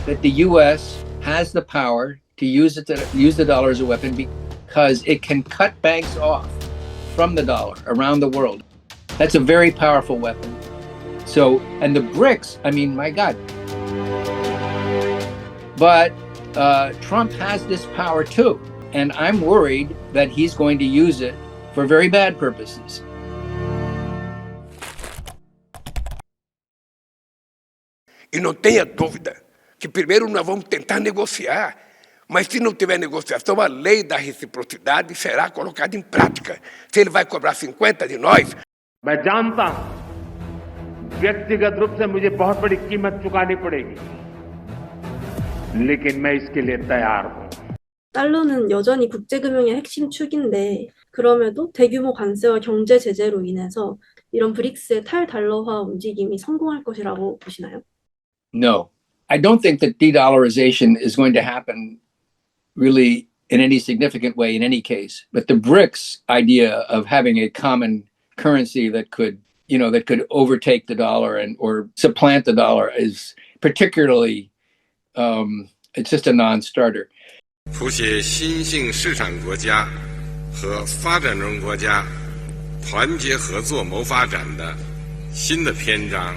that the U.S. has the power to use the dollar as a weapon because it can cut banks off from the dollar around the world. That's a very powerful weapon. So, and the BRICS, I mean, my God. But Trump has this power too. And I'm worried that he's going to use it for very bad purposes. E não tenha dúvida que primeiro nós vamos tentar negociar, mas se não tiver negociação, a lei da reciprocidade será colocada em prática. Se ele vai cobrar 50 de nós... मैं जानता हूं व्यक्तिगत रूप से मुझे बहुत बड़ी कीमत चुकानी पड़ेगी, लेकिन मैं इसके लिए तैयार हूं. 달러는 여전히 국제금융의 핵심 축인데 그럼에도 대규모 관세와 경제 제재로 인해서 이런 브릭스의 탈달러화 움직임이 성공할 것이라고 보시나요? No, I don't think that de-dollarization is going to happen really in any significant way in any case. But the BRICS idea of having a common currency that could overtake the dollar or supplant the dollar is particularly, it's just a non-starter. 谱写新兴市场国家和发展中国家团结合作谋发展的新的篇章。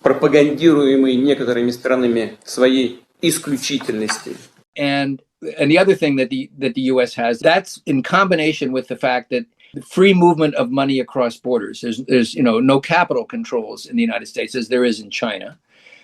пропагандируемой некоторыми странами своей исключительности. And the other thing that the U.S. has, that's in combination with the fact that the free movement of money across borders. There's no capital controls in the United States as there is in China.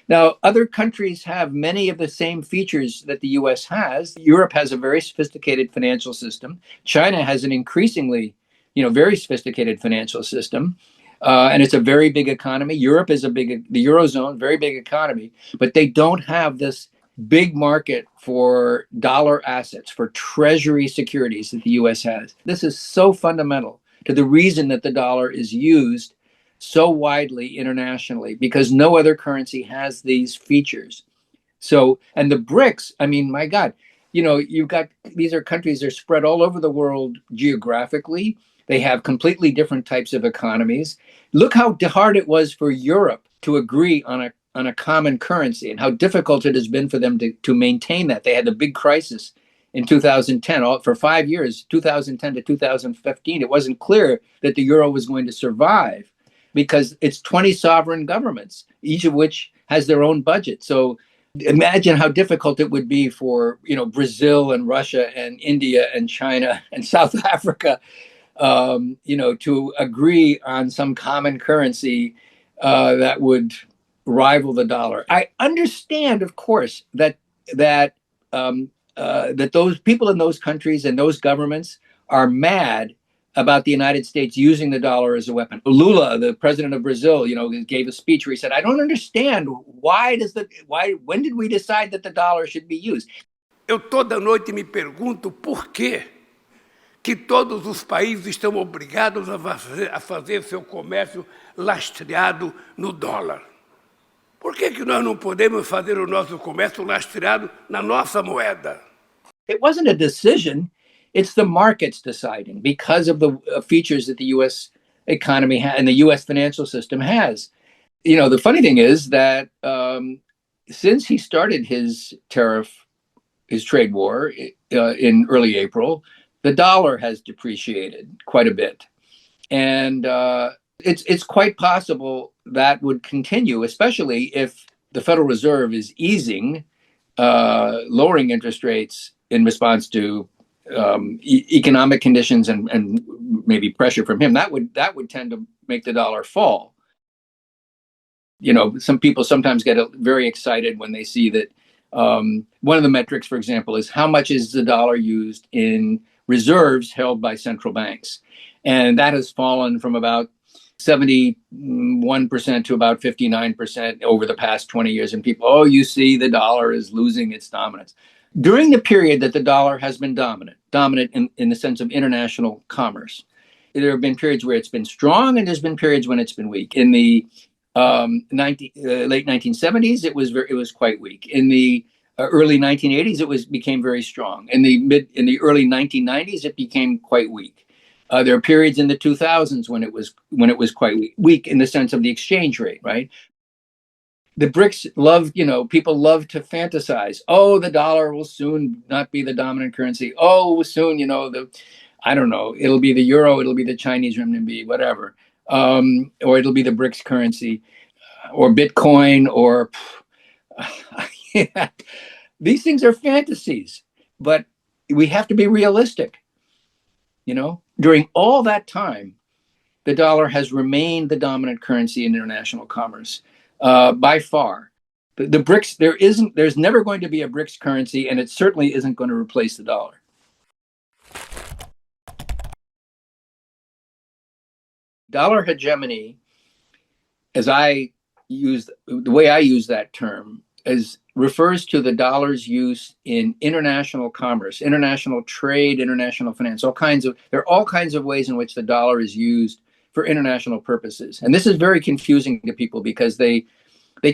Now, other countries have many of the same features that the U.S. has. Europe has a very sophisticated financial system. China has an increasingly, very sophisticated financial system. And it's a very big economy. Europe is the Eurozone, very big economy, but they don't have this big market for dollar assets, for treasury securities that the U.S. has. This is so fundamental to the reason that the dollar is used so widely internationally, because no other currency has these features. So, and the BRICS, I mean, my God, these are countries that are spread all over the world geographically. They have completely different types of economies. Look how hard it was for Europe to agree on a common currency and how difficult it has been for them to maintain that. They had the big crisis in 2010. For 5 years, 2010 to 2015, it wasn't clear that the euro was going to survive because it's 20 sovereign governments, each of which has their own budget. So imagine how difficult it would be for Brazil and Russia and India and China and South Africa to agree on some common currency that would rival the dollar. I understand, of course, that those people in those countries and those governments are mad about the United States using the dollar as a weapon. Lula, the president of Brazil, gave a speech where he said, "I don't understand when did we decide that the dollar should be used?" Eu toda noite me pergunto por quê que todos os países estão obrigados a fazer seu comércio lastreado no dólar. Por que nós não podemos fazer o nosso comércio lastreado na nossa moeda? It wasn't a decision. It's the markets deciding because of the features that the U.S. economy and the U.S. financial system has. The funny thing is that since he started his trade war in early April, the dollar has depreciated quite a bit. And it's quite possible that would continue, especially if the Federal Reserve is easing, lowering interest rates in response to economic conditions and maybe pressure from him. That would tend to make the dollar fall. Some people sometimes get very excited when they see that one of the metrics, for example, is how much is the dollar used in reserves held by central banks. And that has fallen from about 71% to about 59% over the past 20 years. And people, you see, the dollar is losing its dominance. During the period that the dollar has been dominant in the sense of international commerce, there have been periods where it's been strong and there's been periods when it's been weak. In the late 1970s, it was quite weak. In the early 1980s, it became very strong. In the early 1990s, it became quite weak. There are periods in the 2000s when it was quite weak in the sense of the exchange rate, right? the BRICS love, people love to fantasize. Oh, the dollar will soon not be the dominant currency. Oh, soon, I don't know, it'll be the euro, it'll be the Chinese renminbi, whatever. Or it'll be the BRICS currency or Bitcoin or these things are fantasies, but we have to be realistic. During all that time, the dollar has remained the dominant currency in international commerce. By far, the BRICS, there's never going to be a BRICS currency, and it certainly isn't going to replace the dollar. Dollar hegemony, the way I use that term, refers to the dollar's use in international commerce, international trade, international finance, there are all kinds of ways in which the dollar is used for international purposes. And this is very confusing to people because they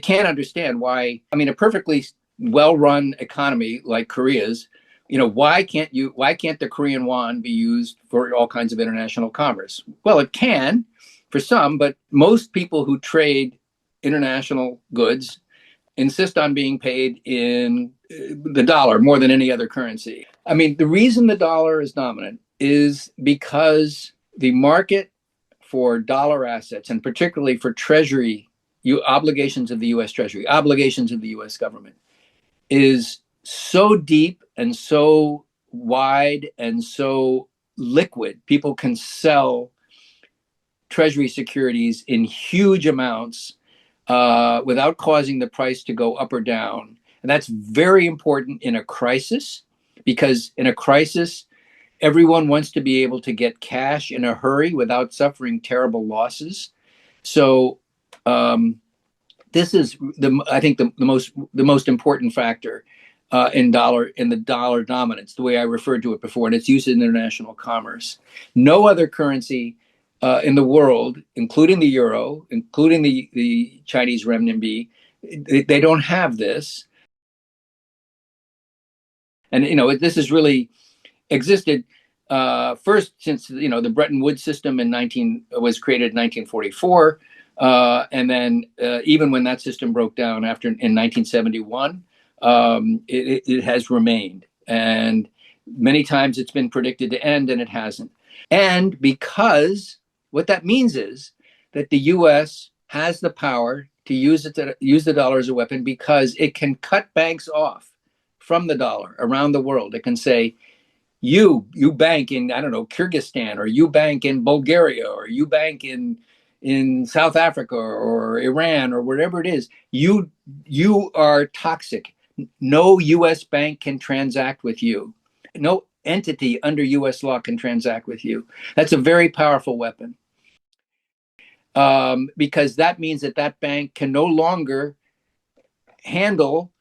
can't understand why. I mean, a perfectly well-run economy like Korea's, why can't the Korean won be used for all kinds of international commerce? Well, it can for some, but most people who trade international goods insist on being paid in the dollar more than any other currency. I mean, the reason the dollar is dominant is because the market for dollar assets, and particularly for Treasury, obligations of the U.S. Treasury, obligations of the U.S. government, is so deep and so wide and so liquid. People can sell Treasury securities in huge amounts without causing the price to go up or down. And that's very important in a crisis, because in a crisis, everyone wants to be able to get cash in a hurry without suffering terrible losses. So this is I think the most important factor in the dollar dominance, the way I referred to it before, and its use in international commerce. No other currency in the world, including the euro, including the Chinese renminbi, they don't have this. And this has really existed first since the Bretton Woods system was created in 1944, and then even when that system broke down in 1971, it has remained. And many times it's been predicted to end, and it hasn't. And because what that means is that the U.S. has the power to use the dollar as a weapon, because it can cut banks off from the dollar around the world. It can say, you bank in, I don't know, Kyrgyzstan, or you bank in Bulgaria, or you bank in South Africa or Iran or wherever it is, you are toxic. No U.S. bank can transact with you. No entity under U.S. law can transact with you. That's a very powerful weapon, because that means that bank can no longer handle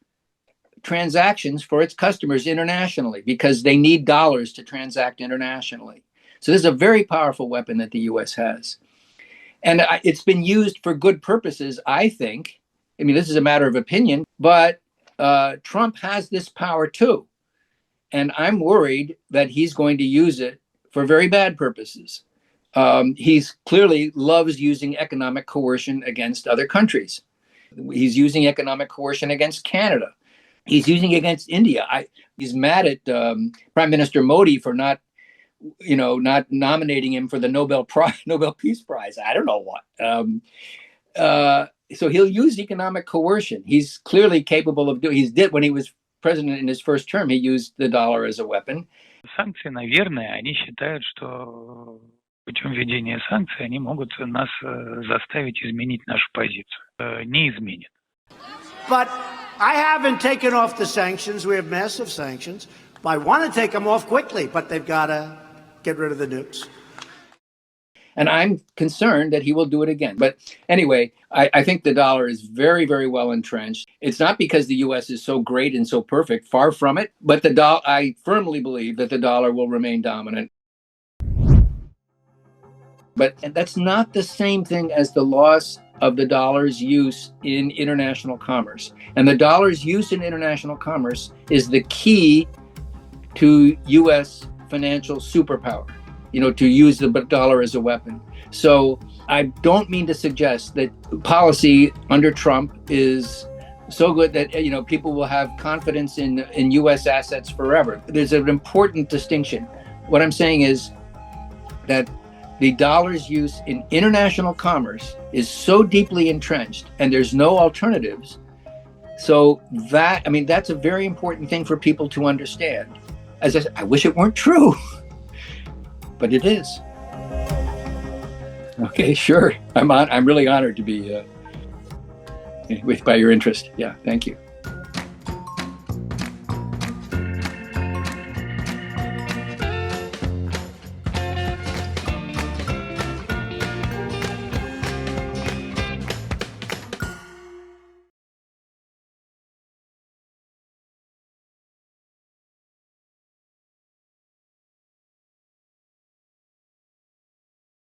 transactions for its customers internationally, because they need dollars to transact internationally. So this is a very powerful weapon that the U.S. has. And it's been used for good purposes, I think. I mean, this is a matter of opinion, but Trump has this power too. And I'm worried that he's going to use it for very bad purposes. He's clearly loves using economic coercion against other countries. He's using economic coercion against Canada. He's using it against India. He's mad at Prime Minister Modi for not nominating him for the Nobel Peace Prize. I don't know what. So he'll use economic coercion. He's clearly capable of doing. When he was president in his first term, he used the dollar as a weapon. Санкции, наверное, они считают, что путем введения санкций они могут нас заставить изменить нашу позицию. Не изменит. But I haven't taken off the sanctions. We have massive sanctions. I want to take them off quickly, but they've got to get rid of the nukes. And I'm concerned that he will do it again. But anyway, I think the dollar is very, very well entrenched. It's not because the U.S. is so great and so perfect, far from it. But I firmly believe that the dollar will remain dominant. But that's not the same thing as the loss of the dollar's use in international commerce. And the dollar's use in international commerce is the key to U.S. financial superpower, to use the dollar as a weapon. So I don't mean to suggest that policy under Trump is so good that people will have confidence in U.S. assets forever. There's an important distinction. What I'm saying is that the dollar's use in international commerce is so deeply entrenched, and there's no alternatives. So that's a very important thing for people to understand. As I said, I wish it weren't true, but it is. Okay, sure. I'm really honored to be by your interest. Yeah, thank you.